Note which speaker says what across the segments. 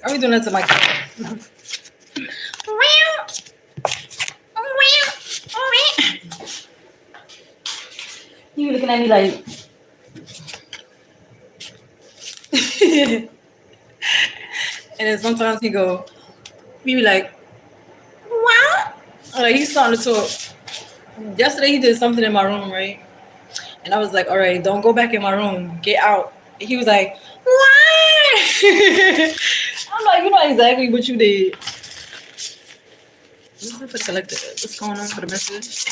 Speaker 1: Are we doing that to my cat? You looking at me like. And then sometimes he be like, wow. Like he's starting to talk. Yesterday he did something in my room, right? And I was like, all right, don't go back in my room. Get out. And he was like, what? I'm like, you know exactly what you did. What's up for the collector? What's going on for the message?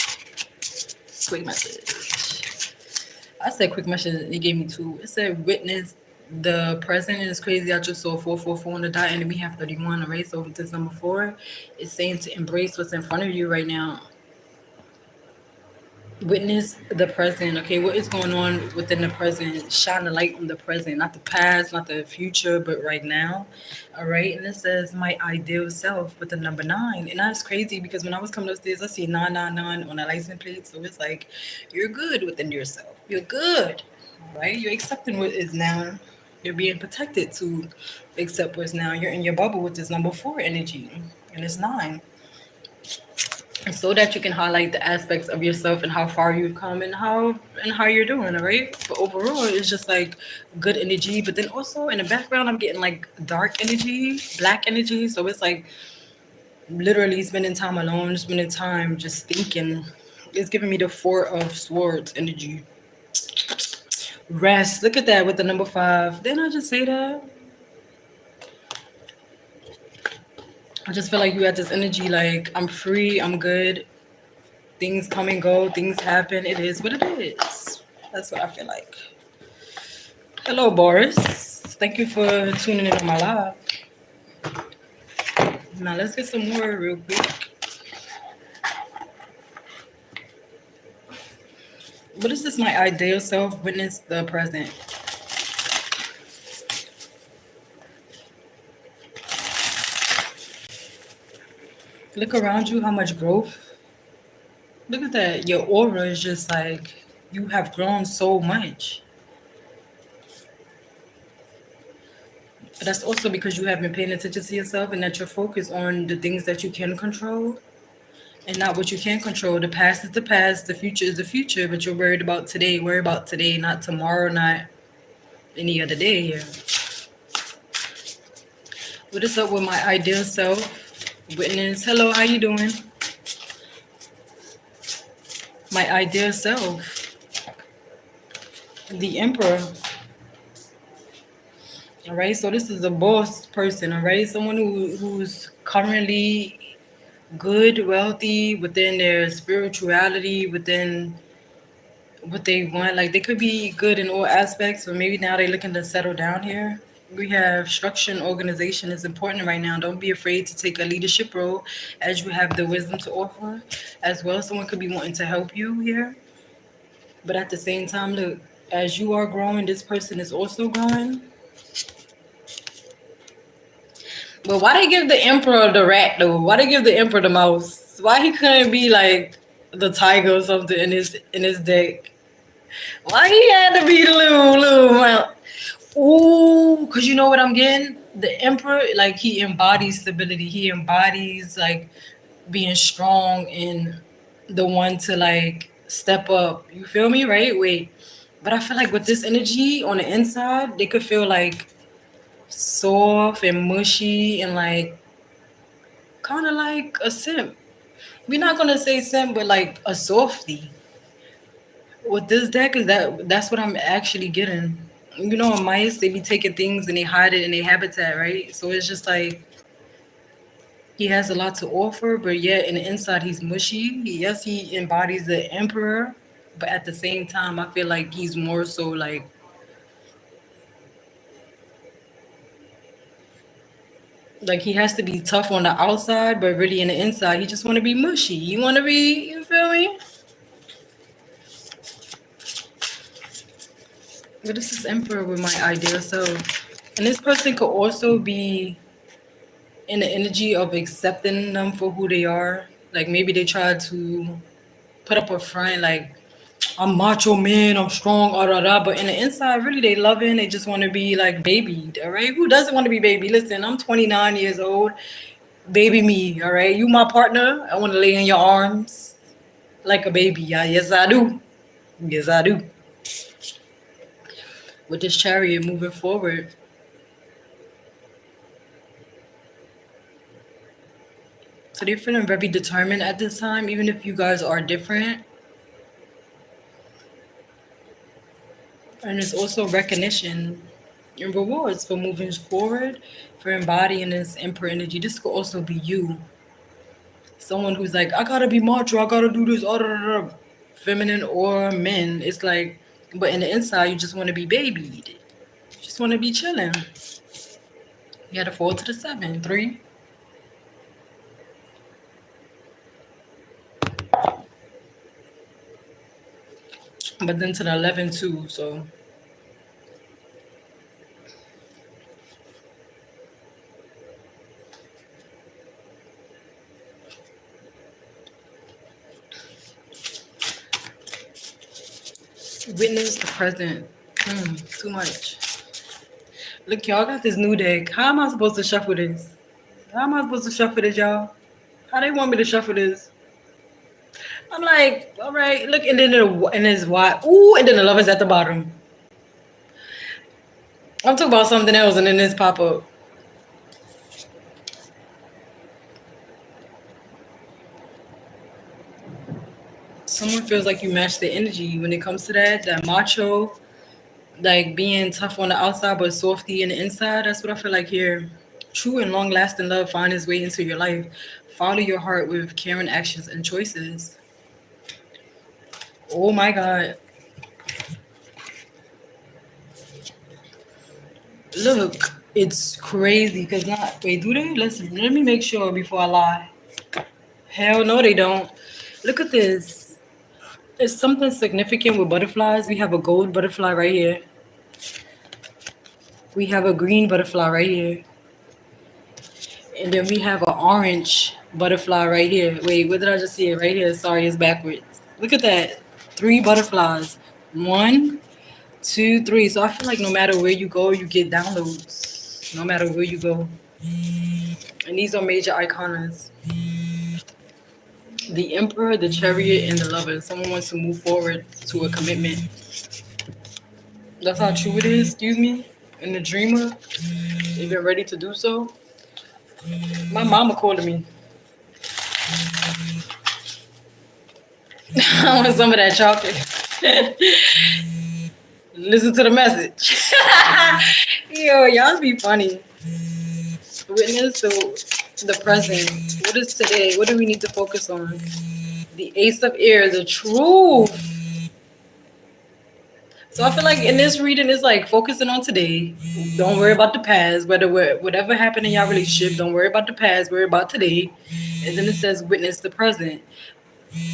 Speaker 1: Quick message. I said quick message. It gave me two. It said witness the present. It's crazy. I just saw 444 on the dot and we have 31. Alright, so this number 4 is saying to embrace what's in front of you right now. Witness the present. Okay, what is going on within the present? Shine the light on the present, not the past, not the future, but right now. All right, and it says my ideal self with the number 9, and that's crazy because when I was coming upstairs, I see 999 on a license plate, so it's like you're good within yourself. You're good, right? You're accepting what is now. You're being protected to accept what's now. You're in your bubble with this number 4 energy, and it's 9 so that you can highlight the aspects of yourself and how far you've come and how you're doing, all right? But overall it's just like good energy, but then also in the background I'm getting like dark energy, black energy, so it's like literally spending time alone, spending time just thinking. It's giving me the 4 of swords energy. Rest, look at that with the number 5. Didn't I just say that? I just feel like you had this energy like I'm free, I'm good, things come and go, things happen. It is what it is. That's what I feel like. Hello, Boris. Thank you for tuning in on my live. Now let's get some more real quick. What is this? My ideal self. Witness the present. Look around you. How much growth? Look at that. Your aura is just like you have grown so much. But that's also because you have been paying attention to yourself and that you're focused on the things that you can control and not what you can't control. The past is the past, the future is the future, but you're worried about today. Worry about today, not tomorrow, not any other day here. What is up with my ideal self? Witness, hello, how you doing? My ideal self. The Emperor. All right, so this is a boss person, all right? Someone who's currently good, wealthy, within their spirituality, within what they want. Like they could be good in all aspects, but maybe now they're looking to settle down here. We have structure and organization is important right now. Don't be afraid to take a leadership role as you have the wisdom to offer as well. Someone could be wanting to help you here. But at the same time, look, as you are growing, this person is also growing. But why they give the emperor the rat though? Why they give the emperor the mouse? Why he couldn't be like the tiger or something in his deck? Why he had to be the little mouse? Ooh, cause you know what I'm getting? The emperor, like he embodies stability. He embodies like being strong and the one to like step up. You feel me, right? Wait, but I feel like with this energy on the inside, they could feel like soft and mushy and like kind of like a simp. We're not gonna say simp, but like a softie. With this deck is that's what I'm actually getting. You know, in mice they be taking things and they hide it in their habitat, right? So it's just like he has a lot to offer, but yet in the inside he's mushy. Yes, he embodies the emperor, but at the same time, I feel like he's more so like he has to be tough on the outside, but really in the inside, he just want to be mushy. You want to be, you feel me? But this is emperor with my ideal self, and this person could also be in the energy of accepting them for who they are. Like maybe they try to put up a front, like I'm macho man, I'm strong, But in the inside, really, they loving. They just want to be like babied, all right? Who doesn't want to be baby? Listen, I'm 29 years old. Baby me, all right? You my partner. I want to lay in your arms like a baby. Yeah, yes, I do. Yes, I do. With this chariot moving forward. So they're feeling very determined at this time, even if you guys are different. And it's also recognition and rewards for moving forward, for embodying this emperor energy. This could also be you. Someone who's like, I gotta be macho, I gotta do this, feminine or men. It's like, but in the inside, you just want to be babied. You just want to be chilling. You had to fall to the 7, 3. But then to the 11 too. So witness the present. Too much. Look, y'all got this new deck. How am I supposed to shuffle this? How am I supposed to shuffle this, y'all? How they want me to shuffle this? I'm like, all right, look, and then and there's why. Ooh, and then the lovers at the bottom. I'm talking about something else, and then this pop up. Someone feels like you match the energy when it comes to that macho, like being tough on the outside but softy in the inside. That's what I feel like here. True and long lasting love find its way into your life. Follow your heart with caring actions and choices. Oh my God. Look, it's crazy because not wait, do they? Let me make sure before I lie. Hell no, they don't. Look at this. It's something significant with butterflies. We have a gold butterfly right here. We have a green butterfly right here. And then we have an orange butterfly right here. Wait, what did I just see? Right here. Sorry, it's backwards. Look at that. 3 butterflies. 1, 2, 3. So I feel like no matter where you go, you get downloads. No matter where you go. And these are major iconas. The Emperor, the Chariot, and the Lover. Someone wants to move forward to a commitment. That's how true it is, excuse me. And the Dreamer, they've been ready to do so. My mama calling me. I want some of that chocolate. Listen to the message. Yo, y'all be funny. Witness the present. What is today? What do we need to focus on? The Ace of Air, the truth. So I feel like in this reading, it's like focusing on today. Don't worry about the past. Whatever happened in your relationship, don't worry about the past. Worry about today. And then it says, witness the present.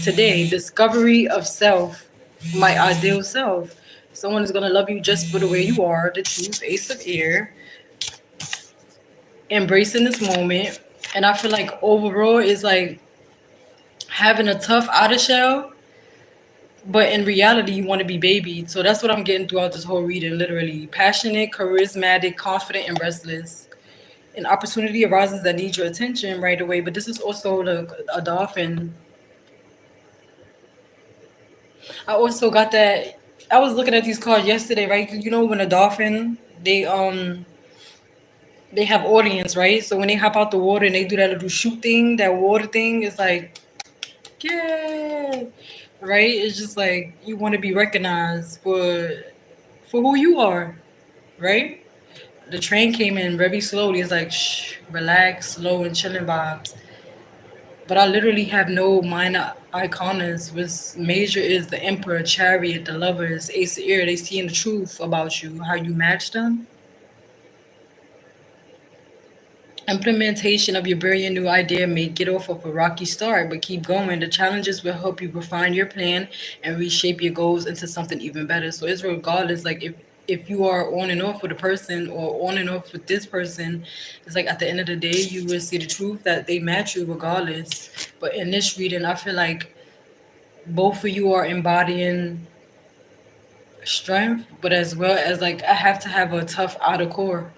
Speaker 1: Today, discovery of self, my ideal self. Someone is gonna love you just for the way you are. The truth, Ace of Air. Embracing this moment. And I feel like overall is like having a tough outer shell, but in reality, you want to be babied. So that's what I'm getting throughout this whole reading, literally. Passionate, charismatic, confident, and restless. An opportunity arises that needs your attention right away. But this is also a dolphin. I also got that. I was looking at these cards yesterday, right? You know, when a dolphin, they have audience, right? So when they hop out the water and they do that little shoot thing, that water thing, it's like, yeah, right? It's just like you want to be recognized for who you are, right? The train came in very slowly. It's like, shh, relax, slow and chilling vibes. But I literally have no minor iconas. What's major is the Emperor, Chariot, the Lovers, Ace of Air. They seeing the truth about you, how you match them. Implementation of your brilliant new idea may get off of a rocky start, but keep going. The challenges will help you refine your plan and reshape your goals into something even better. So it's regardless, like if you are on and off with a person or on and off with this person, it's like at the end of the day, you will see the truth that they match you regardless. But in this reading, I feel like both of you are embodying strength, but as well as like I have to have a tough outer core.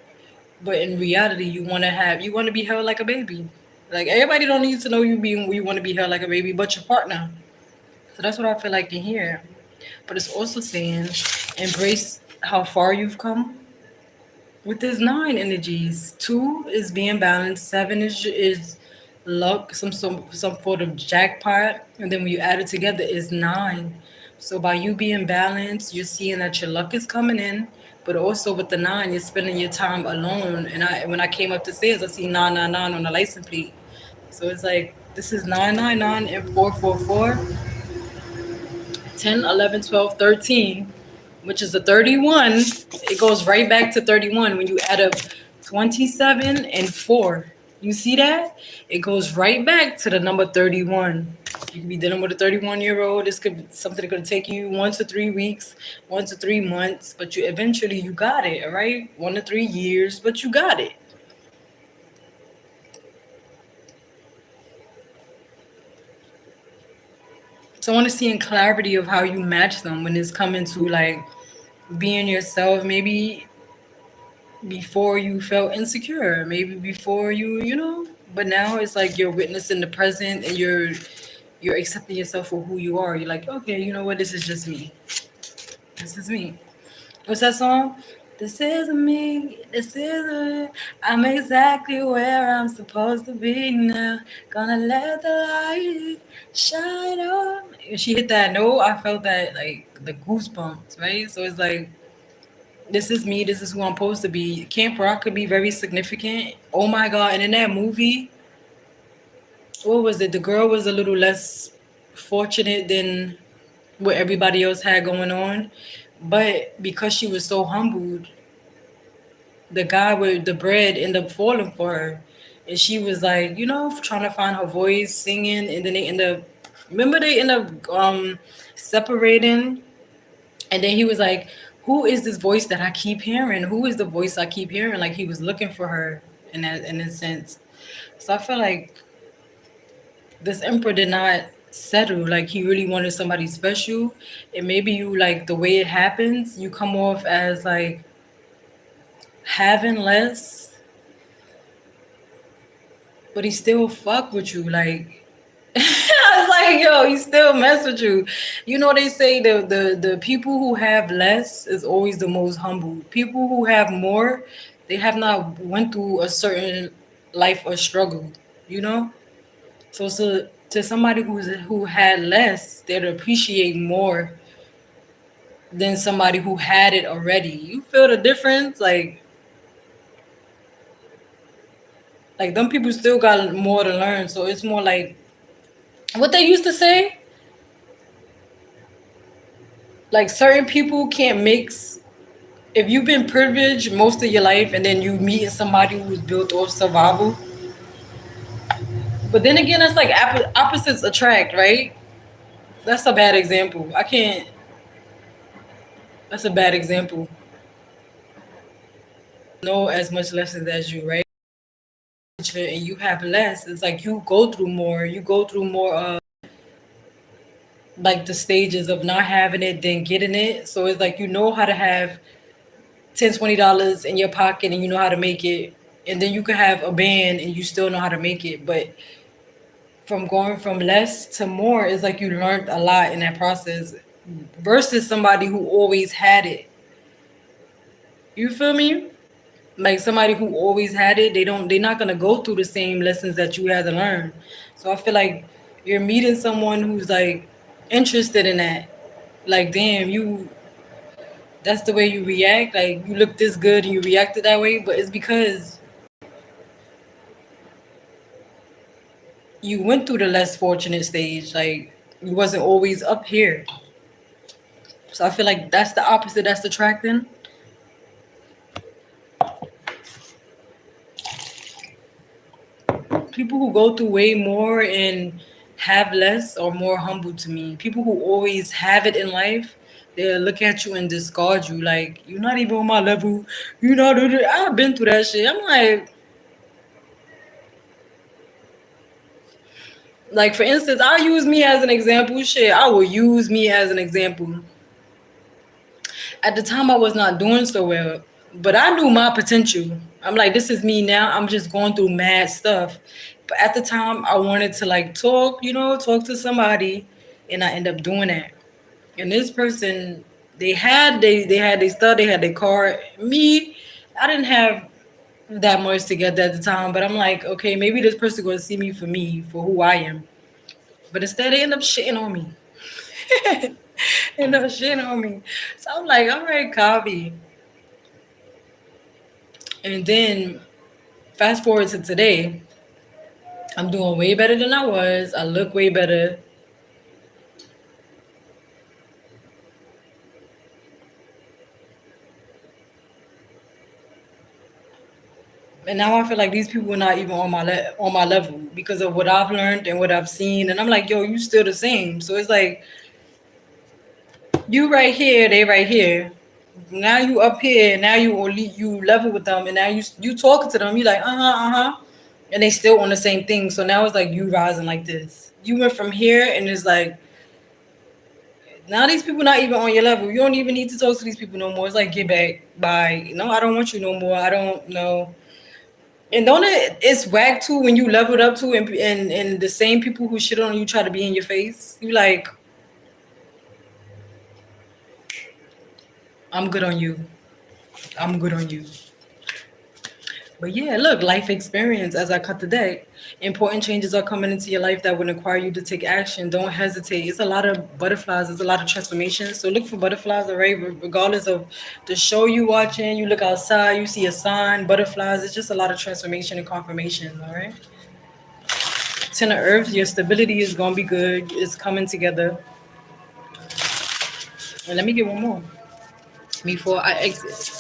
Speaker 1: But in reality, you want to be held like a baby. Like everybody don't need to know you want to be held like a baby, but your partner. So that's what I feel like in here. But it's also saying embrace how far you've come. With this nine energies, two is being balanced, seven is luck, some sort of jackpot, and then when you add it together, is nine. So by you being balanced, you're seeing that your luck is coming in, but also with the nine, you're spending your time alone. And when I came up the stairs, I see 999 on the license plate. So it's like this is 999 and 444, 10, 11, 12, 13, which is a 31. It goes right back to 31 when you add up 27 and 4. You see that? It goes right back to the number 31. You could be dealing with a 31-year-old. This could be something that could take you 1 to 3 weeks, 1 to 3 months, but you eventually you got it, all right? 1 to 3 years, but you got it. So I want to see in clarity of how you match them when it's coming to like being yourself. Maybe before you felt insecure, maybe before but now it's like you're witnessing the present and you're accepting yourself for who you are. You're like, okay, you know what, this is just me. This is me. What's that song? This is me. This is me. I'm exactly where I'm supposed to be now. Gonna let the light shine on. When she hit that note, I felt that like the goosebumps, right? So it's like this is me. This is who I'm supposed to be. Camp Rock could be very significant. Oh my God! And in that movie, what was it? The girl was a little less fortunate than what everybody else had going on, but because she was so humbled, the guy with the bread ended up falling for her, and she was like, trying to find her voice, singing, and then they end up. Remember, they end up separating. And then he was like, who is this voice that I keep hearing? Who is the voice I keep hearing? Like he was looking for her in a sense. So I feel like this emperor did not settle. Like he really wanted somebody special. And maybe you like the way it happens, you come off as like having less, but he still fuck with you. Like I was like, yo, he still mess with you. They say the people who have less is always the most humble. People who have more, they have not went through a certain life or struggle, you know? So to somebody who had less, they'd appreciate more than somebody who had it already. You feel the difference? Like them people still got more to learn. So it's more like what they used to say, like certain people can't mix. If you've been privileged most of your life and then you meet somebody who's built off survival, but then again, that's like opposites attract, right? That's a bad example. I can't. That's a bad example. Know as much lessons as you, right? And you have less. It's like you go through more. You go through more like the stages of not having it, then getting it. So it's like you know how to have $10, $20 in your pocket, and you know how to make it. And then you could have a band and you still know how to make it, but from going from less to more is like you learned a lot in that process versus somebody who always had it. You feel me? Like somebody who always had it, they're not gonna go through the same lessons that you had to learn. So I feel like you're meeting someone who's like interested in that. Like damn, that's the way you react. Like you look this good and you reacted that way, but it's because you went through the less fortunate stage. Like you wasn't always up here. So I feel like that's the opposite that's attracting. People who go through way more and have less are more humble to me. People who always have it in life, they'll look at you and discard you. Like, you're not even on my level. You know, I've been through that shit. I'm like, for instance, I'll use me as an example. Shit, I will use me as an example. At the time, I was not doing so well, but I knew my potential. I'm like, this is me now. I'm just going through mad stuff. But at the time, I wanted to like talk, talk to somebody, and I end up doing that. And this person, they had their stuff, they had their car. Me, I didn't have that much together at the time, but I'm like, okay, maybe this person gonna see me for who I am. But instead, they end up shitting on me. End up shitting on me. So I'm like, all right, copy. And then fast forward to today, I'm doing way better than I was. I look way better. And now I feel like these people are not even on on my level because of what I've learned and what I've seen. And I'm like, yo, you still the same. So it's like you right here, they right here. Now you up here. Now you level with them, and now you talking to them. You like and they still on the same thing. So now it's like you rising like this. You went from here, and it's like now these people not even on your level. You don't even need to talk to these people no more. It's like get back, bye. No, I don't want you no more. I don't know. And don't it's whack too when you leveled up too, and the same people who shit on you try to be in your face. You like, I'm good on you. I'm good on you. But yeah, look, life experience as I cut the deck. Important changes are coming into your life that would require you to take action. Don't hesitate. It's a lot of butterflies, it's a lot of transformations. So look for butterflies, all right? Regardless of the show you watching, you look outside, you see a sign, butterflies. It's just a lot of transformation and confirmation, all right? Ten of Earth, your stability is gonna be good. It's coming together. And let me get one more before I exit.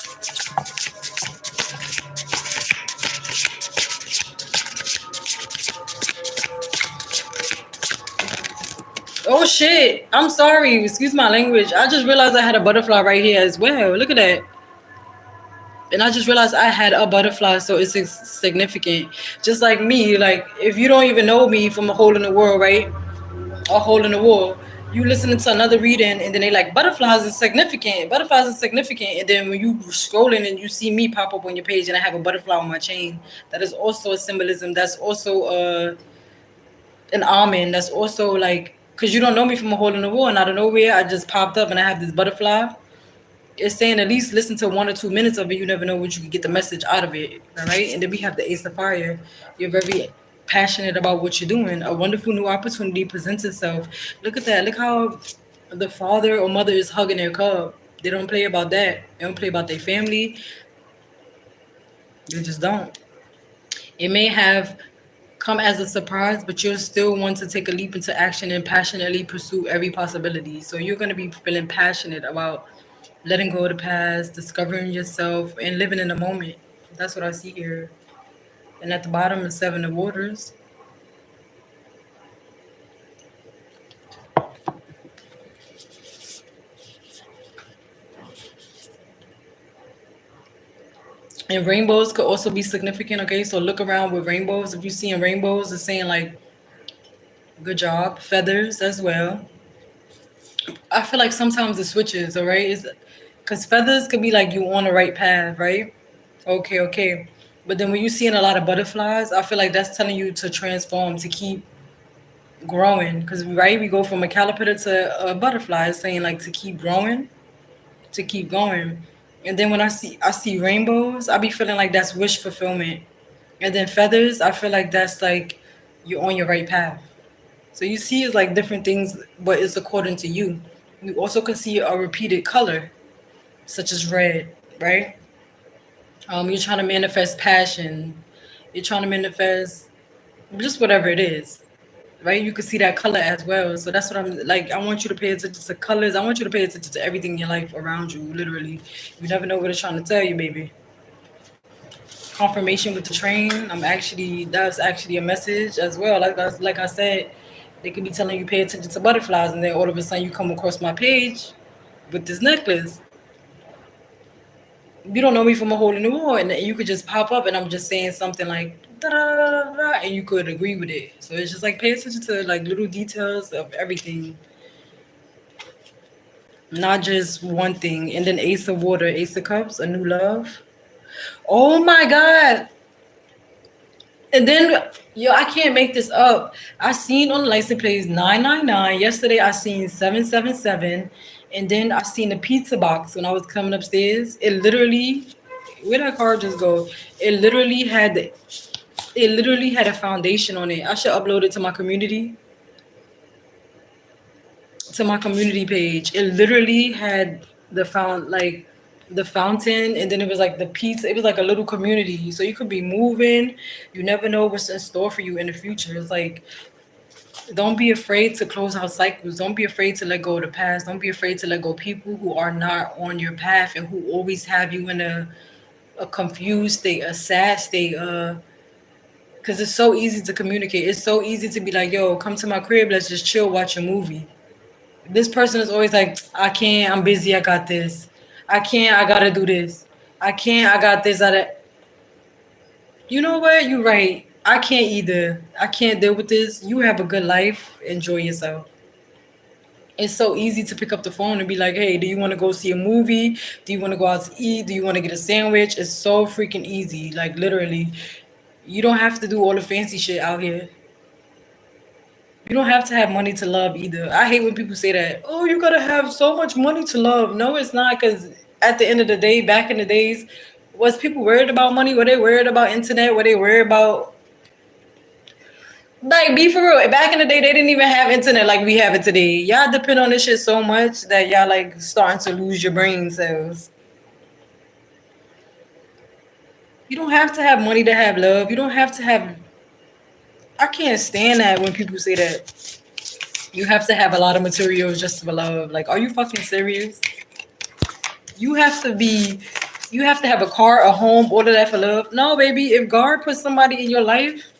Speaker 1: Oh shit! I'm sorry. Excuse my language. I just realized I had a butterfly right here as well. Look at that. And I just realized I had a butterfly, so it's significant. Just like me, like if you don't even know me from a hole in the world, right? A hole in the wall. You listening to another reading, and then they like butterflies is significant. Butterflies is significant, and then when you scrolling and you see me pop up on your page, and I have a butterfly on my chain, that is also a symbolism. That's also an almond. That's also like because you don't know me from a hole in the wall, and out of nowhere, I just popped up, and I have this butterfly. It's saying at least listen to 1 or 2 minutes of it. You never know what you can get the message out of it. All right. And then we have the Ace of Fire. You're very passionate about what you're doing. A wonderful new opportunity presents itself. Look at that. Look how the father or mother is hugging their cub. They don't play about that. They don't play about their family. They just don't. It may have come as a surprise, but you'll still want to take a leap into action and passionately pursue every possibility. So you're going to be feeling passionate about letting go of the past, discovering yourself, and living in the moment. That's what I see here. And at the bottom is Seven of Waters. And rainbows could also be significant. Okay, so look around with rainbows. If you're seeing rainbows, it's saying like good job. Feathers as well. I feel like sometimes it switches. All right, is because feathers could be like you on the right path, right? Okay, okay. But then when you're seeing a lot of butterflies, I feel like that's telling you to transform, to keep growing. Because right, we go from a caterpillar to a butterfly, it's saying like to keep growing, to keep going. And then when I see rainbows, I be feeling like that's wish fulfillment. And then feathers, I feel like that's like you're on your right path. So you see it's like different things, but it's according to you. You also can see a repeated color, such as red, right? You're trying to manifest passion. You're trying to manifest just whatever it is, right? You can see that color as well. So that's what I'm like. I want you to pay attention to colors. I want you to pay attention to everything in your life around you. Literally, you never know what it's trying to tell you, baby. Confirmation with the train. That's actually a message as well. Like I said, they could be telling you pay attention to butterflies, and then all of a sudden you come across my page with this necklace. You don't know me from a hole in the wall, and you could just pop up, and I'm just saying something like da da da da, da, and you could agree with it. So it's just like pay attention to like little details of everything. not just one thing. And then Ace of Water, Ace of Cups, a new love. Oh my God. And then, yo, I can't make this up. I seen on the license plates 999. Yesterday, I seen 777. And then I seen the pizza box when I was coming upstairs. It literally, where that car just go? It literally had, it literally had a foundation on it. I should upload it to my community page. It literally had the fountain, and then it was like the pizza. It was like a little community, so you could be moving. You never know what's in store for you in the future. It's like, don't be afraid to close out cycles. Don't be afraid to let go of the past. Don't be afraid to let go of people who are not on your path and who always have you in a confused state, a sad state. Because it's so easy to communicate. It's so easy to be like, yo, come to my crib, let's just chill, watch a movie. This person is always like, I can't, I'm busy, I got this. I can't, I gotta do this. I can't, I got this. You know what? You're right. I can't either. I can't deal with this. You have a good life. Enjoy yourself. It's so easy to pick up the phone and be like, hey, do you want to go see a movie? Do you want to go out to eat? Do you want to get a sandwich? It's so freaking easy. Like, literally, you don't have to do all the fancy shit out here. You don't have to have money to love either. I hate when people say that. Oh, you gotta have so much money to love. No, it's not. Because at the end of the day, back in the days, was people worried about money? Were they worried about internet? Were they worried about, like, be for real? Back in the day, they didn't even have internet like we have it today. Y'all depend on this shit so much that y'all like starting to lose your brain cells. You don't have to have money to have love. You don't have to have. I can't stand that when people say that you have to have a lot of materials just for love. Like, are you fucking serious? You have to be, you have to have a car, a home, all of that for love. No, baby. If God puts somebody in your life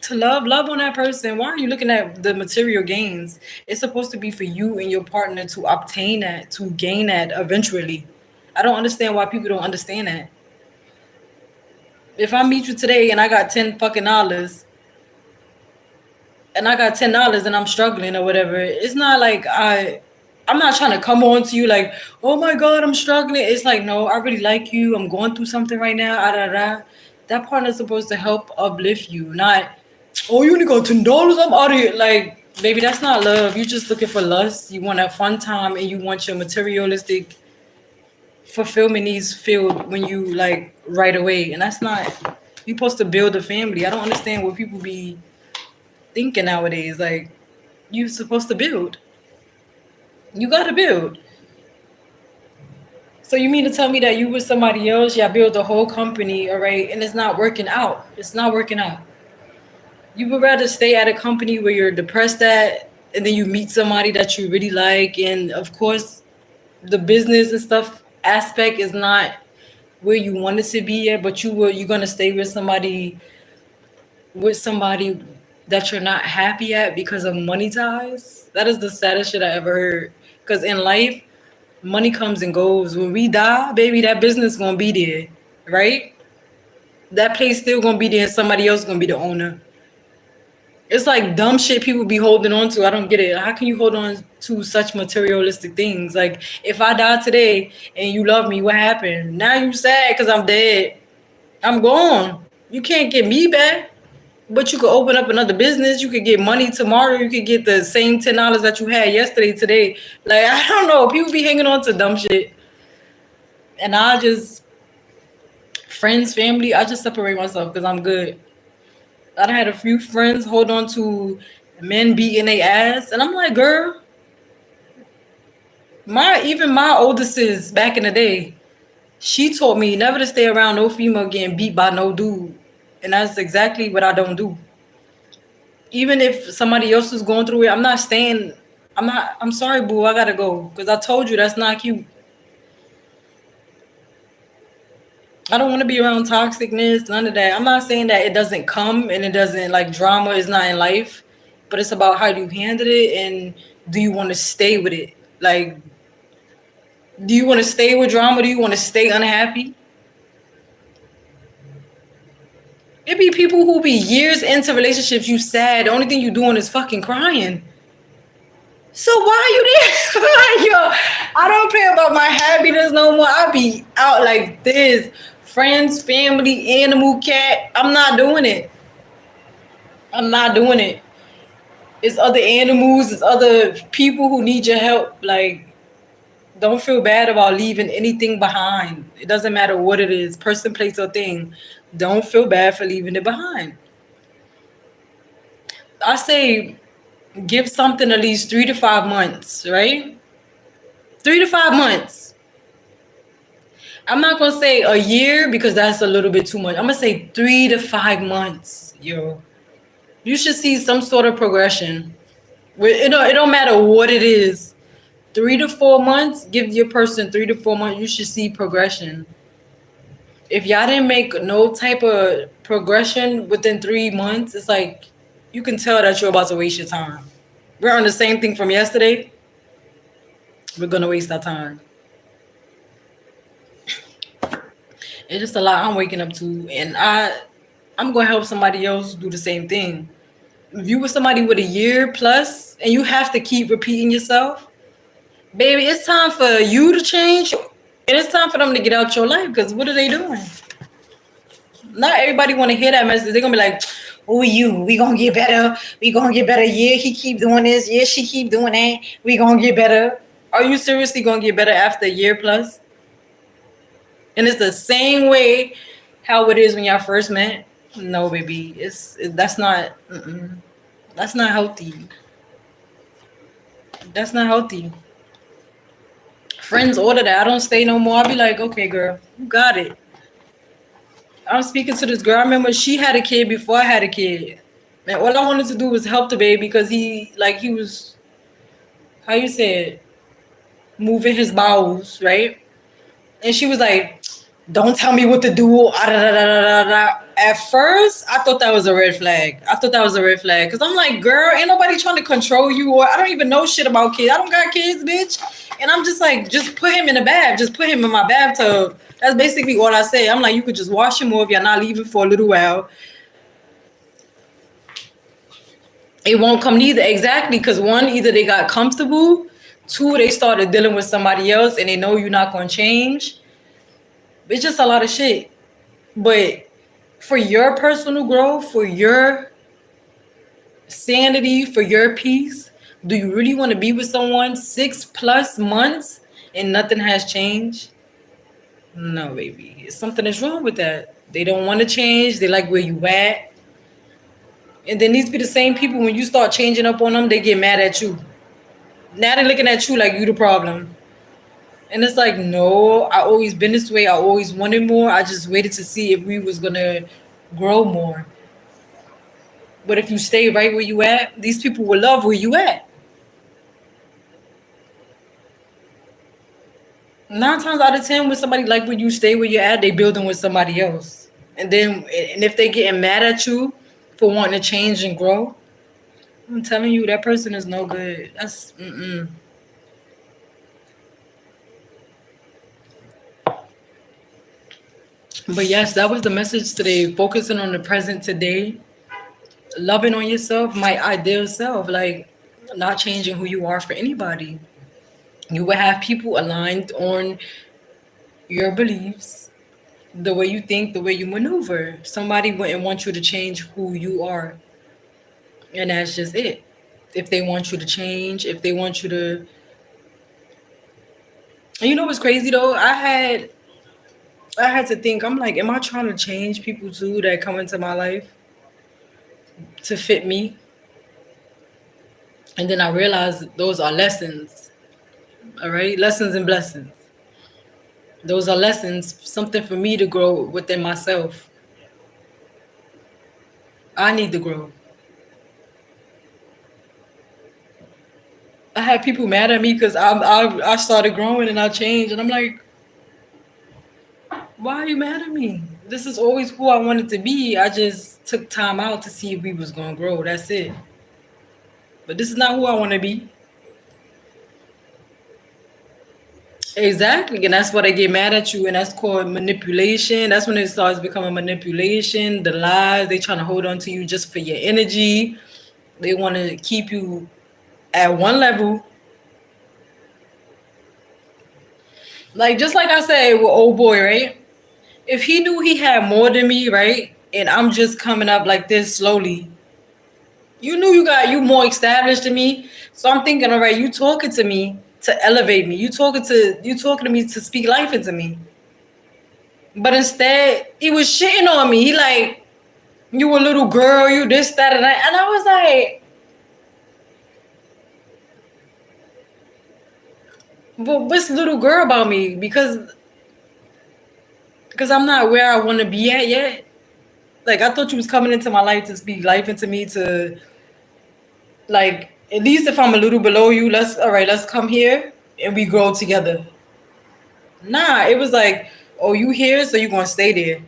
Speaker 1: to love on that person. Why are you looking at the material gains? It's supposed to be for you and your partner to obtain that, to gain that eventually. I don't understand why people don't understand that. If I meet you today and I got 10 fucking dollars, and I got $10 and I'm struggling or whatever, it's not like I'm not trying to come on to you like, oh my God, I'm struggling. It's like, no, I really like you. I'm going through something right now. Ah, da, da. That partner's supposed to help uplift you, not, oh, you only got $10. I'm out of here. Like, baby, that's not love. You're just looking for lust. You want a fun time and you want your materialistic fulfillment needs filled when you like right away. And that's not, you're supposed to build a family. I don't understand what people be thinking nowadays. Like, you're supposed to build. You gotta build. So you mean to tell me that you with somebody else, y'all build a whole company, all right, and it's not working out? It's not working out. You would rather stay at a company where you're depressed at, and then you meet somebody that you really like, and of course, the business and stuff aspect is not where you want it to be at, but you're gonna stay with somebody that you're not happy at because of money ties. That is the saddest shit I ever heard. Because in life, money comes and goes. When we die, baby, that business gonna be there, right? That place still gonna be there, and somebody else gonna be the owner. It's like dumb shit people be holding on to. I don't get it. How can you hold on to such materialistic things? Like, if I die today and you love me, what happened? Now you sad because I'm dead. I'm gone. You can't get me back. But you could open up another business. You could get money tomorrow. You could get the same $10 that you had yesterday today. Like, I don't know. People be hanging on to dumb shit. And I just, friends, family, I just separate myself because I'm good. I done had a few friends hold on to men beating their ass. And I'm like, girl, even my older sis back in the day, she taught me never to stay around no female getting beat by no dude. And that's exactly what I don't do. Even if somebody else is going through it, I'm not staying. I'm sorry, boo, I gotta go. Because I told you that's not cute. I don't want to be around toxicness, none of that. I'm not saying that it doesn't come and it doesn't, like, drama is not in life, but it's about how do you handle it and do you want to stay with it? Like, do you want to stay with drama? Do you want to stay unhappy? It be people who be years into relationships, you sad. The only thing you doing is fucking crying. So why you there? Like, yo, I don't care about my happiness no more. I be out like this. Friends, family, animal, cat. I'm not doing it. I'm not doing it. It's other animals, it's other people who need your help. Like, don't feel bad about leaving anything behind. It doesn't matter what it is, person, place, or thing. Don't feel bad for leaving it behind. I say give something at least 3 to 5 months, right? 3 to 5 months. I'm not gonna say a year because that's a little bit too much. I'm gonna say 3 to 5 months, yo. You should see some sort of progression. It don't matter what it is. 3 to 4 months, give your person 3 to 4 months, you should see progression. If y'all didn't make no type of progression within 3 months, it's like you can tell that you're about to waste your time. We're on the same thing from yesterday. We're gonna waste our time. It's just a lot I'm waking up to, and I'm gonna help somebody else do the same thing. If you with somebody with a year plus and you have to keep repeating yourself, baby, it's time for you to change and it's time for them to get out your life because what are they doing? Not everybody want to hear that message. They're gonna be like, "Oh, we gonna get better. We gonna get better. Yeah, he keep doing this. Yeah, she keep doing that. We gonna get better." Are you seriously gonna get better after a year plus? And it's the same way how it is when y'all first met. No, baby, that's not. That's not healthy. That's not healthy. Friends order that. I don't stay no more. I'll be like, okay, girl, you got it. I'm speaking to this girl. I remember she had a kid before I had a kid. And all I wanted to do was help the baby because he was, how you say it, moving his bowels, right? And she was like, don't tell me what to do. Ah, da, da, da, da, da, da. At first, I thought that was a red flag. I thought that was a red flag. Because I'm like, girl, ain't nobody trying to control you. Or I don't even know shit about kids. I don't got kids, bitch. And I'm just like, just put him in the bath. Just put him in my bathtub. That's basically all I say. I'm like, you could just wash him off. You're not leaving for a little while. It won't come neither. Exactly. Because one, either they got comfortable. Two, they started dealing with somebody else and they know you're not going to change. It's just a lot of shit. But for your personal growth, for your sanity, for your peace, do you really want to be with someone 6+ months and nothing has changed? No, baby. Something is wrong with that. They don't want to change. They like where you at. And then these be the same people when you start changing up on them, they get mad at you. Now they're looking at you like you the problem. And it's like, no, I always been this way. I always wanted more. I just waited to see if we was gonna grow more. But if you stay right where you at, these people will love where you at. 9 times out of 10, when somebody like where you stay where you're at, they building with somebody else. And if they getting mad at you for wanting to change and grow, I'm telling you that person is no good. That's mm-mm. But yes, that was the message today. Focusing on the present today, loving on yourself, my ideal self, like not changing who you are for anybody. You will have people aligned on your beliefs, the way you think, the way you maneuver. Somebody wouldn't want you to change who you are. And that's just it. If they want you to change, if they want you to. And you know what's crazy though? I had to think, I'm like, am I trying to change people too that come into my life to fit me? And then I realized those are lessons. All right? Lessons and blessings. Those are lessons, something for me to grow within myself. I need to grow. I had people mad at me because I started growing and I changed. And I'm like, why are you mad at me? This is always who I wanted to be. I just took time out to see if we was going to grow. That's it. But this is not who I want to be. Exactly. And that's why they get mad at you. And that's called manipulation. That's when it starts becoming manipulation. The lies. They trying to hold on to you just for your energy. They want to keep you at one level. Like just like I said with old boy, right? If he knew he had more than me, right? And I'm just coming up like this slowly. You knew you more established than me. So I'm thinking, all right, you talking to me to elevate me. You talking to me to speak life into me. But instead, he was shitting on me. He like, you a little girl, you this, that, and that. And I was like, but what's little girl about me? Because I'm not where I want to be at yet. Like I thought you was coming into my life to speak life into me to like at least if I'm a little below you, let's come here and we grow together. Nah, it was like, oh, you here, so you gonna stay there.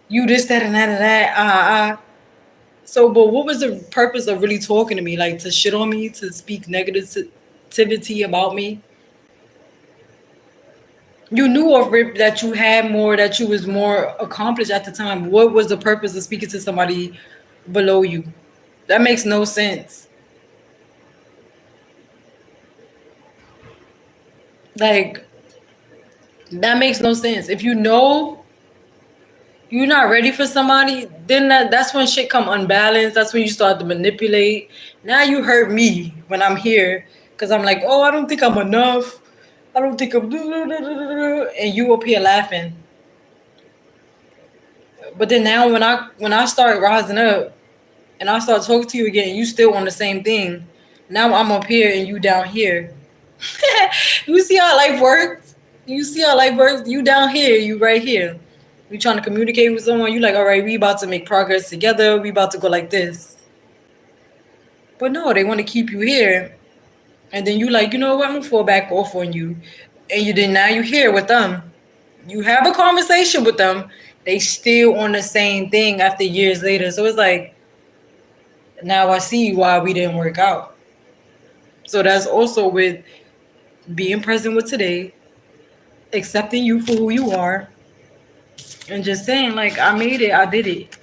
Speaker 1: You this, that, and that, and that. So, but what was the purpose of really talking to me? Like to shit on me, to speak negativity about me? You knew of Rip that you had more, that you was more accomplished at the time. What was the purpose of speaking to somebody below you? That makes no sense. Like that makes no sense. If you know you're not ready for somebody, then that's when shit come unbalanced. That's when you start to manipulate. Now you hurt me when I'm here because I'm like, oh, I don't think I'm enough. I don't think I'm, and you up here laughing. But then now when I start rising up and I start talking to you again, you still on the same thing. Now I'm up here and you down here. You see how life works? You see how life works? You down here, you right here. You trying to communicate with someone, you like, all right, we about to make progress together. We about to go like this. But no, they want to keep you here. And then you like, you know what, I'm gonna fall back off on you. And you then now you here with them. You have a conversation with them. They still on the same thing after years later. So it's like, now I see why we didn't work out. So that's also with being present with today, accepting you for who you are, and just saying, like, I made it, I did it.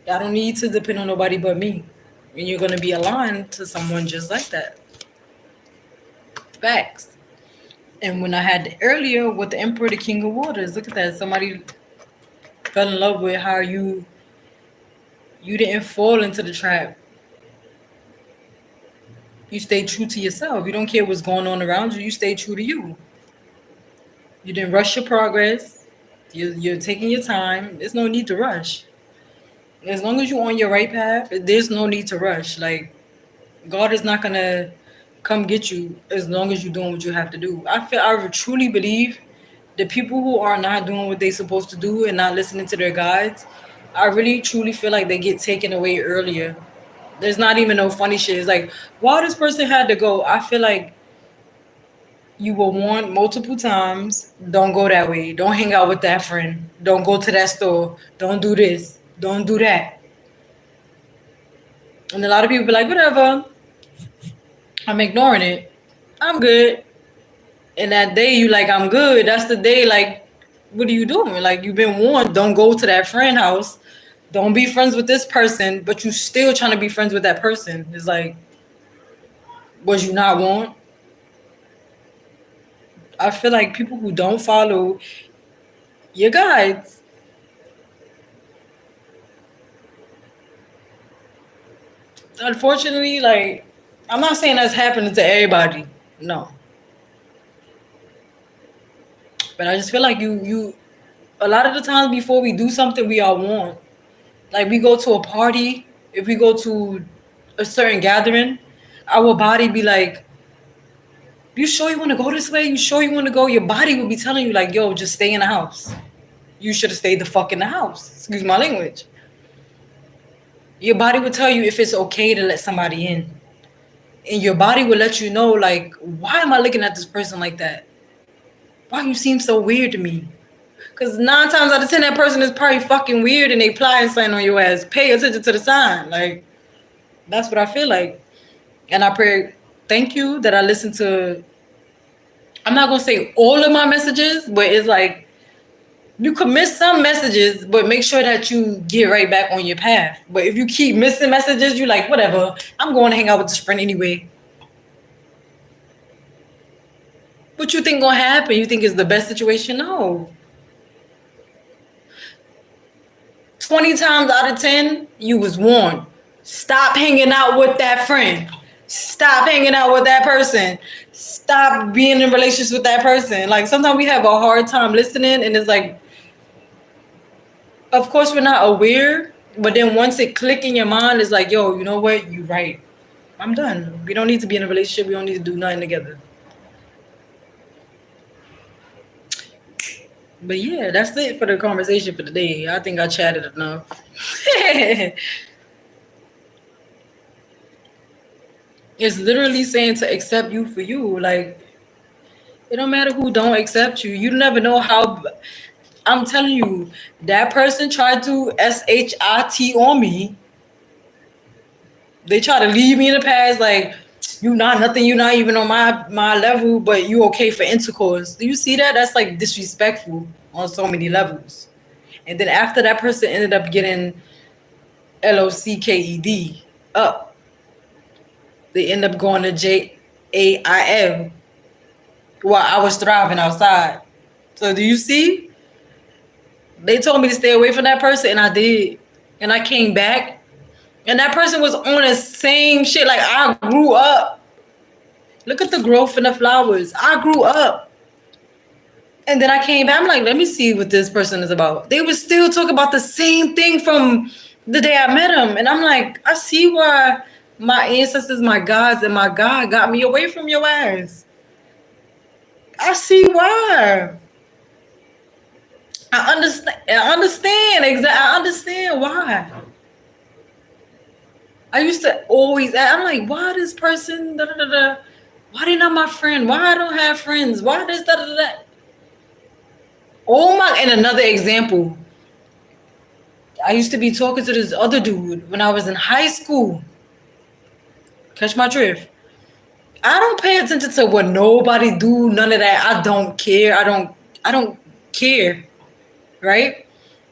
Speaker 1: I don't need to depend on nobody but me. And you're gonna be aligned to someone just like that. Facts. And when I had earlier with the Emperor, the King of Waters, look at that. Somebody fell in love with how you didn't fall into the trap. You stay true to yourself. You don't care what's going on around you. You stay true to you. You didn't rush your progress. You're taking your time. There's no need to rush. As long as you're on your right path, there's no need to rush. Like, God is not gonna come get you as long as you're doing what you have to do. I truly believe the people who are not doing what they're supposed to do and not listening to their guides, I really truly feel like they get taken away earlier. There's not even no funny shit. It's like, why this person had to go? I feel like you will warn multiple times. Don't go that way. Don't hang out with that friend. Don't go to that store. Don't do this. Don't do that. And a lot of people be like, whatever. I'm ignoring it. I'm good. And that day you like, I'm good. That's the day, like, what are you doing? Like, you've been warned. Don't go to that friend house. Don't be friends with this person. But you still trying to be friends with that person. It's like, was you not warned? I feel like people who don't follow your guides, unfortunately, like, I'm not saying that's happening to everybody. No. But I just feel like you a lot of the times before we do something, we are warned. Like we go to a party, if we go to a certain gathering, our body be like, you sure you want to go this way? You sure you want to go? Your body will be telling you like, yo, just stay in the house. You should have stayed the fuck in the house. Excuse my language. Your body will tell you if it's okay to let somebody in. And your body will let you know, like, why am I looking at this person like that? Why you seem so weird to me? Because 9 times out of 10, that person is probably fucking weird and they applying something on your ass. Pay attention to the sign. Like, that's what I feel like. And I pray, thank you that I listened to, I'm not going to say all of my messages, but it's like, you could miss some messages, but make sure that you get right back on your path. But if you keep missing messages, you like, whatever, I'm going to hang out with this friend anyway. What you think gonna happen? You think it's the best situation? No. 20 times out of 10, you was warned. Stop hanging out with that friend. Stop hanging out with that person. Stop being in relationships with that person. Like sometimes we have a hard time listening, and it's like, of course we're not aware, but then once it click in your mind, it's like, yo, you know what? You right. I'm done. We don't need to be in a relationship. We don't need to do nothing together. But yeah, that's it for the conversation for today. I think I chatted enough. It's literally saying to accept you for you. Like it don't matter who don't accept you. You never know how. I'm telling you, that person tried to shit on me. They try to leave me in the past. Like you not nothing. You not even on my level, but you okay for intercourse. Do you see that? That's like disrespectful on so many levels. And then after that person ended up getting LOCKED up, they end up going to JAIL while I was thriving outside. So do you see? They told me to stay away from that person, and I did. And I came back, and that person was on the same shit. Like I grew up. Look at the growth in the flowers. I grew up. And then I came back. I'm like, let me see what this person is about. They would still talk about the same thing from the day I met him. And I'm like, I see why my ancestors, my gods, and my God got me away from your ass. I see why. I understand. I understand. Exactly. I understand why. I used to always. I'm like, why this person? Da, da, da, da, why they not my friend? Why I don't have friends? Why this? Da, da, da, da. Oh my! And another example. I used to be talking to this other dude when I was in high school. Catch my drift. I don't pay attention to what nobody do. None of that. I don't care. I don't care. Right?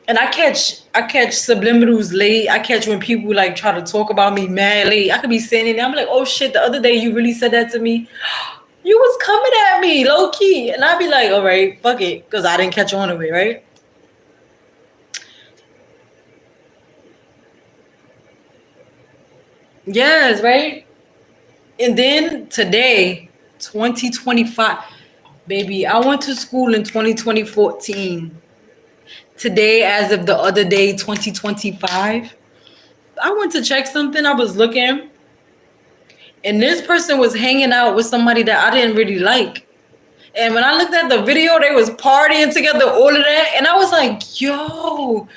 Speaker 1: And I catch subliminals late. I catch when people like try to talk about me mad late. I could be saying it. I'm like, oh shit, the other day you really said that to me. You was coming at me low key. And I'd be like, all right, fuck it. Because I didn't catch on to it, right? Yes, right? And then today, 2025, baby, I went to school in 2014. Today, as of the other day, 2025, I went to check something. I was looking, and this person was hanging out with somebody that I didn't really like. And when I looked at the video, they was partying together, all of that. And I was like, yo,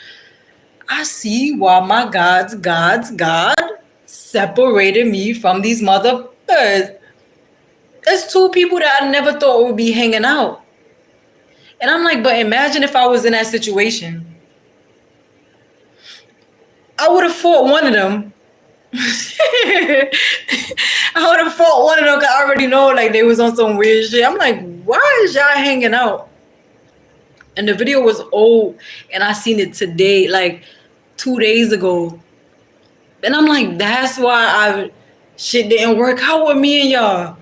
Speaker 1: I see why my God separated me from these motherfuckers. There's two people that I never thought would be hanging out. And I'm like, but imagine if I was in that situation. I would have fought one of them. I would have fought one of them because I already know like they was on some weird shit. I'm like, why is y'all hanging out? And the video was old, and I seen it today, like 2 days ago. And I'm like, that's why shit didn't work out with me and y'all.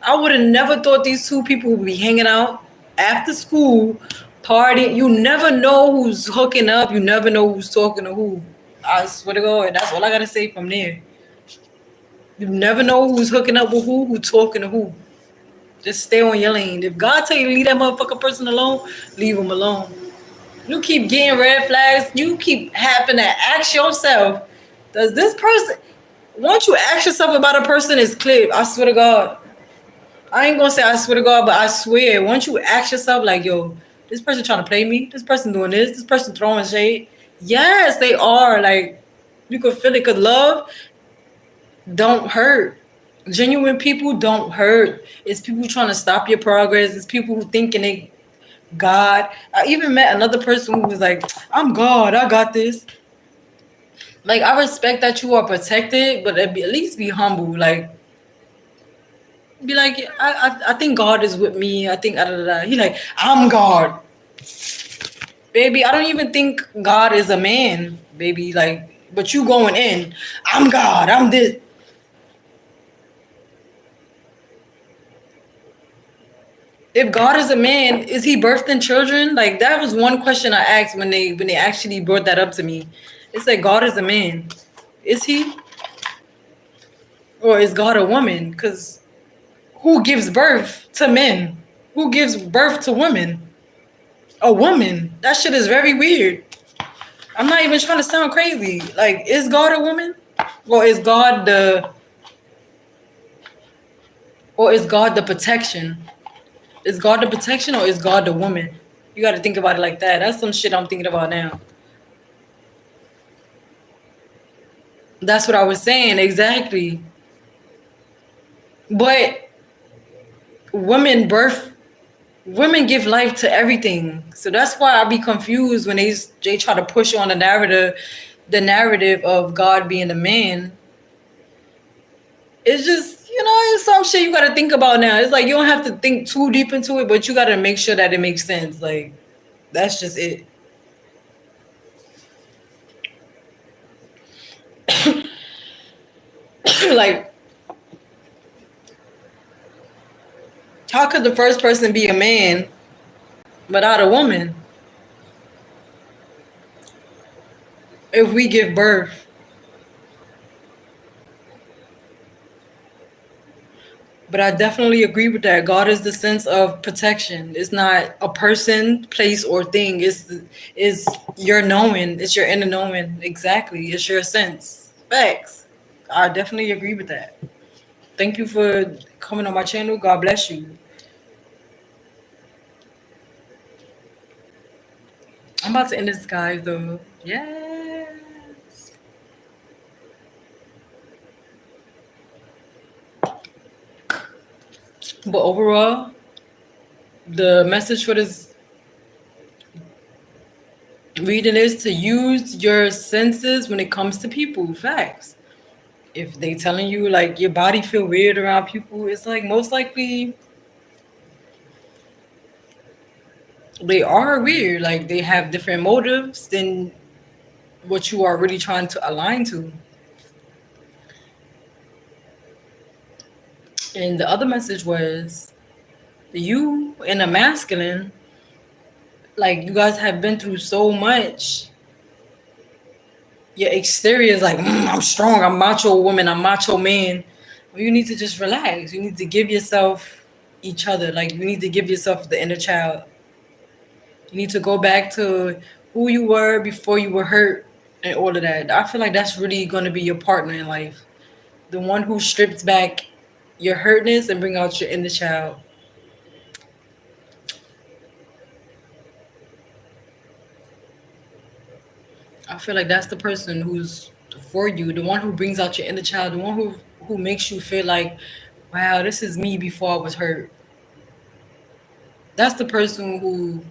Speaker 1: I would have never thought these two people would be hanging out after school, partying. You never know who's hooking up. You never know who's talking to who. I swear to God, that's all I gotta say from there. You never know who's hooking up with who talking to who. Just stay on your lane. If God tell you to leave that motherfucking person alone, leave him alone. You keep getting red flags. You keep having to ask yourself, does this person, once you ask yourself about a person, it's clear. I swear to God. I ain't gonna say I swear to God, but I swear, once you ask yourself, like, yo, this person trying to play me, this person doing this person throwing shade. Yes, they are. Like, you can feel it, because love don't hurt. Genuine people don't hurt. It's people trying to stop your progress. It's people who thinking they God. I even met another person who was like, I'm God, I got this. Like, I respect that you are protected, but at least be humble. Like, be like, I think God is with me. I think He like, I'm God. Baby, I don't even think God is a man, baby. Like, but you going in, I'm God, I'm this. If God is a man, is he birthing children? Like that was one question I asked when they actually brought that up to me. It's like God is a man. Is he? Or is God a woman? Because who gives birth to men? Who gives birth to women? A woman. That shit is very weird. I'm not even trying to sound crazy. Like, is God a woman? Or is God the or is God the protection? Is God the protection or is God the woman? You gotta think about it like that. That's some shit I'm thinking about now. That's what I was saying, exactly. But women birth women give life to everything. So that's why I be confused when they try to push on the narrative of God being a man. It's just, it's some shit you gotta think about now. It's like you don't have to think too deep into it, but you gotta make sure that it makes sense. Like that's just it. Like, how could the first person be a man without a woman if we give birth? But I definitely agree with that. God is the sense of protection. It's not a person, place, or thing. It's your knowing. It's your inner knowing. Exactly. It's your sense. Facts. I definitely agree with that. Thank you for coming on my channel. God bless you. I'm about to end this, guys, though. Yes. But overall, the message for this reading is to use your senses when it comes to people. Facts. If they telling you like your body feel weird around people, it's like most likely they are weird. Like they have different motives than what you are really trying to align to. And the other message was you and a masculine, like you guys have been through so much. Your exterior is like, I'm strong, I'm macho woman, I'm macho man. Well, you need to just relax. You need to give yourself each other. Like you need to give yourself the inner child. You need to go back to who you were before you were hurt and all of that. I feel like that's really going to be your partner in life. The one who strips back your hurtness and bring out your inner child. I feel like that's the person who's for you, the one who brings out your inner child, the one who makes you feel like, wow, this is me before I was hurt. That's the person who,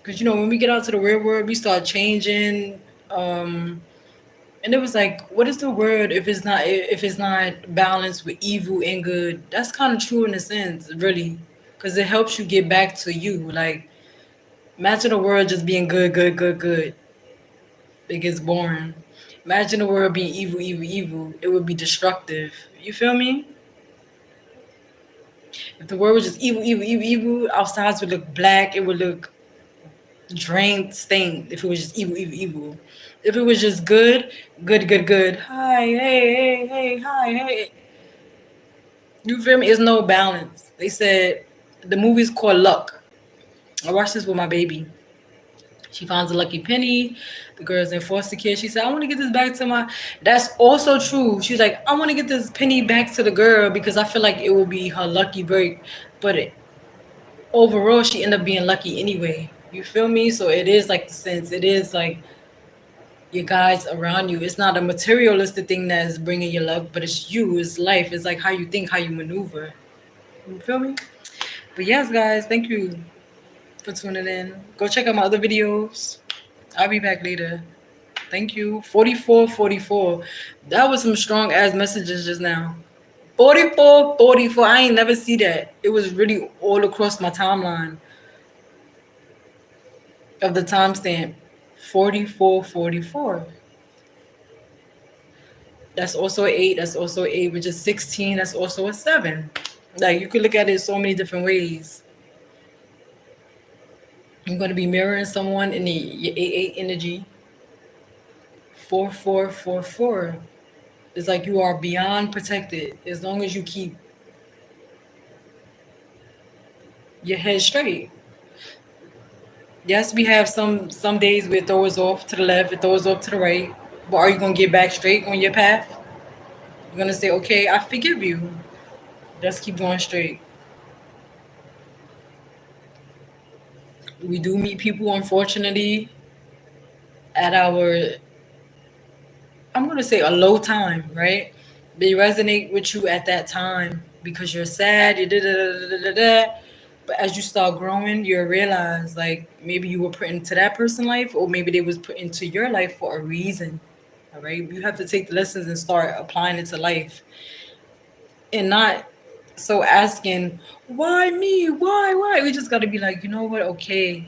Speaker 1: because when we get out to the real world, we start changing. And it was like, what is the word if it's not balanced with evil and good? That's kind of true in a sense, really, because it helps you get back to you. Like, imagine the world just being good, good, good, good. It gets boring. Imagine the world being evil, evil, evil. It would be destructive. You feel me? If the world was just evil, evil, evil, evil, our sides would look black. It would look drained, stained. If it was just evil, evil, evil. If it was just good, good, good, good. Hi, hey, hey, hey, hi, hey. You feel me? It's no balance. They said the movie's called Luck. I watched this with my baby. She finds a lucky penny. The girl's in foster care. She said, I want to get this back to my. That's also true. She's like, I want to get this penny back to the girl because I feel like it will be her lucky break. But overall, she ended up being lucky anyway. You feel me? So it is like the sense. It is like your guys around you. It's not a materialistic thing that is bringing you luck, but it's you. It's life. It's like how you think, how you maneuver. You feel me? But yes, guys, thank you for tuning in. Go check out my other videos. I'll be back later. Thank you. 44, 44. That was some strong ass messages just now. 44, 44. I ain't never see that. It was really all across my timeline of the timestamp. 44, 44. That's also 8. That's also 8, which is 16. That's also a 7. Like you could look at it so many different ways. You're gonna be mirroring someone in the your 8-8 energy. 4-4-4-4. It's like you are beyond protected as long as you keep your head straight. Yes, we have some days where it throws off to the left, it throws off to the right. But are you gonna get back straight on your path? You're gonna say, okay, I forgive you. Just keep going straight. We do meet people, unfortunately, at our, I'm gonna say a low time, right? They resonate with you at that time because you're sad, you da da da da da da. But as you start growing, you realize like maybe you were put into that person's life, or maybe they was put into your life for a reason. All right, you have to take the lessons and start applying it to life, and not so asking why me, why. We just got to be like, you know what? Okay,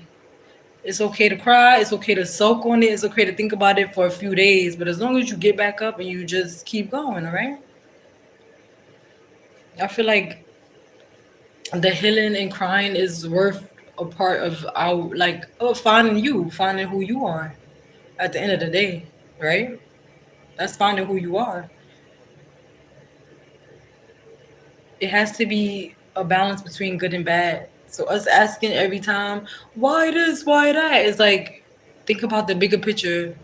Speaker 1: it's okay to cry. It's okay to soak on it. It's okay to think about it for a few days. But as long as you get back up and you just keep going, all right? I feel like the healing and crying is worth a part of our, like, finding you, finding who you are at the end of the day, right? That's finding who you are. It has to be a balance between good and bad. So us asking every time, why this, why that? It's like, think about the bigger picture.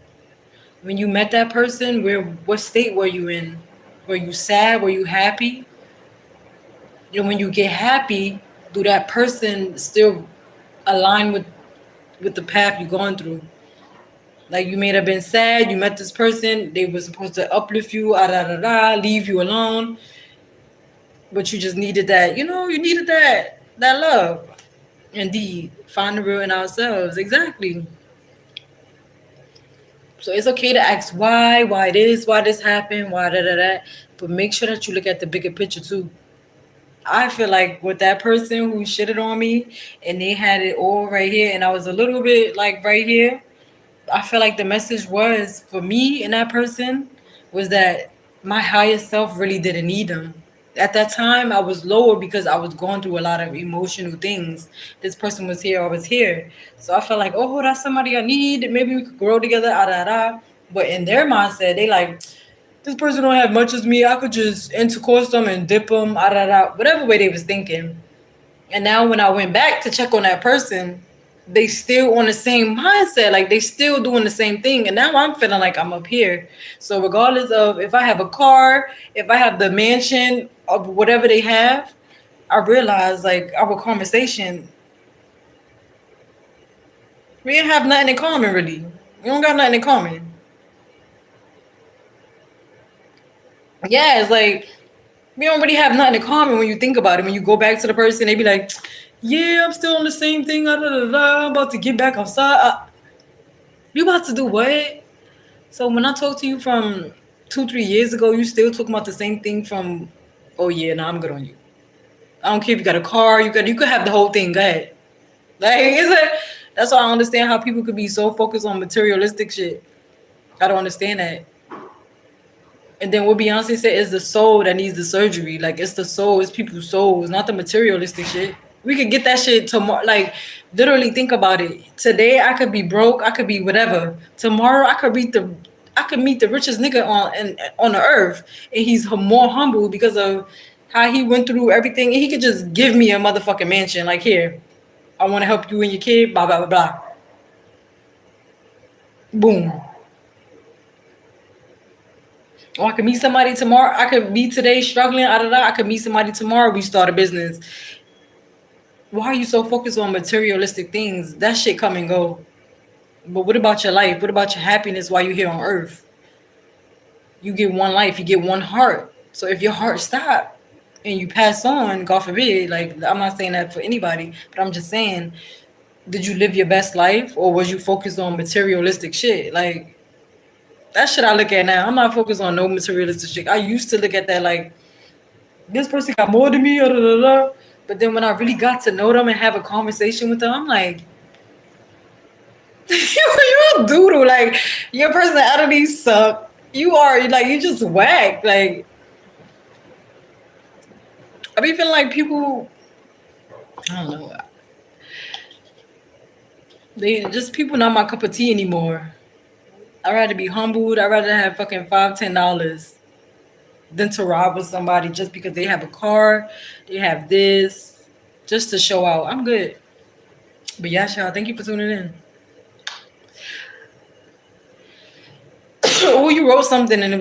Speaker 1: When you met that person, what state were you in? Were you sad? Were you happy? When you get happy, do that person still align with the path you're going through? Like you may have been sad, you met this person, they were supposed to uplift you, leave you alone, but you just needed that, you needed that love. Indeed, find the real in ourselves. Exactly. So it's okay to ask why this happened, why that, but make sure that you look at the bigger picture too. I feel like with that person who shitted on me and they had it all right here and I was a little bit like right here, I feel like the message was for me and that person was that my higher self really didn't need them. At that time, I was lower because I was going through a lot of emotional things. This person was here, I was here. So I felt like, oh, that's somebody I need. Maybe we could grow together, But in their mindset, they like, this person don't have much as me. I could just intercourse them and dip them, whatever way they was thinking. And now when I went back to check on that person, they still on the same mindset. Like they still doing the same thing. And now I'm feeling like I'm up here. So regardless of if I have a car, if I have the mansion of whatever they have, I realize like our conversation, we didn't have nothing in common really. We don't got nothing in common. Yeah, it's like we don't really have nothing in common when you think about it. When you go back to the person, they be like, yeah, I'm still on the same thing. I'm about to get back outside. You about to do what? So when I talk to you from 2, 3 years ago, you still talking about the same thing from, oh yeah, nah, I'm good on you. I don't care if you got a car, you could have the whole thing. Go ahead. Like that's why I understand how people could be so focused on materialistic shit. I don't understand that. And then what Beyonce said is the soul that needs the surgery. Like it's the soul, it's people's souls, not the materialistic shit. We could get that shit tomorrow. Like literally, think about it. Today I could be broke, I could be whatever. Tomorrow I could meet the richest nigga on the earth, and he's more humble because of how he went through everything. And he could just give me a motherfucking mansion. Like here, I want to help you and your kid. Blah blah blah blah. Boom. Or I could meet somebody tomorrow. I could be today struggling. I could meet somebody tomorrow. We start a business. Why are you so focused on materialistic things? That shit come and go. But what about your life? What about your happiness while you're here on earth? You get one life. You get one heart. So if your heart stop and you pass on, God forbid, like I'm not saying that for anybody, but I'm just saying, did you live your best life or was you focused on materialistic shit? Like that shit I look at now. I'm not focused on no materialistic shit. I used to look at that like this person got more than me, but then when I really got to know them and have a conversation with them, I'm like, you a doodle. Like your personality suck. You are like you just whack. Like I be feeling like people, I don't know, people not my cup of tea anymore. I'd rather be humbled. I'd rather have fucking $5, $10 than to rob with somebody just because they have a car, they have this, just to show out. I'm good. But yeah, y'all, thank you for tuning in. Oh, you wrote something and it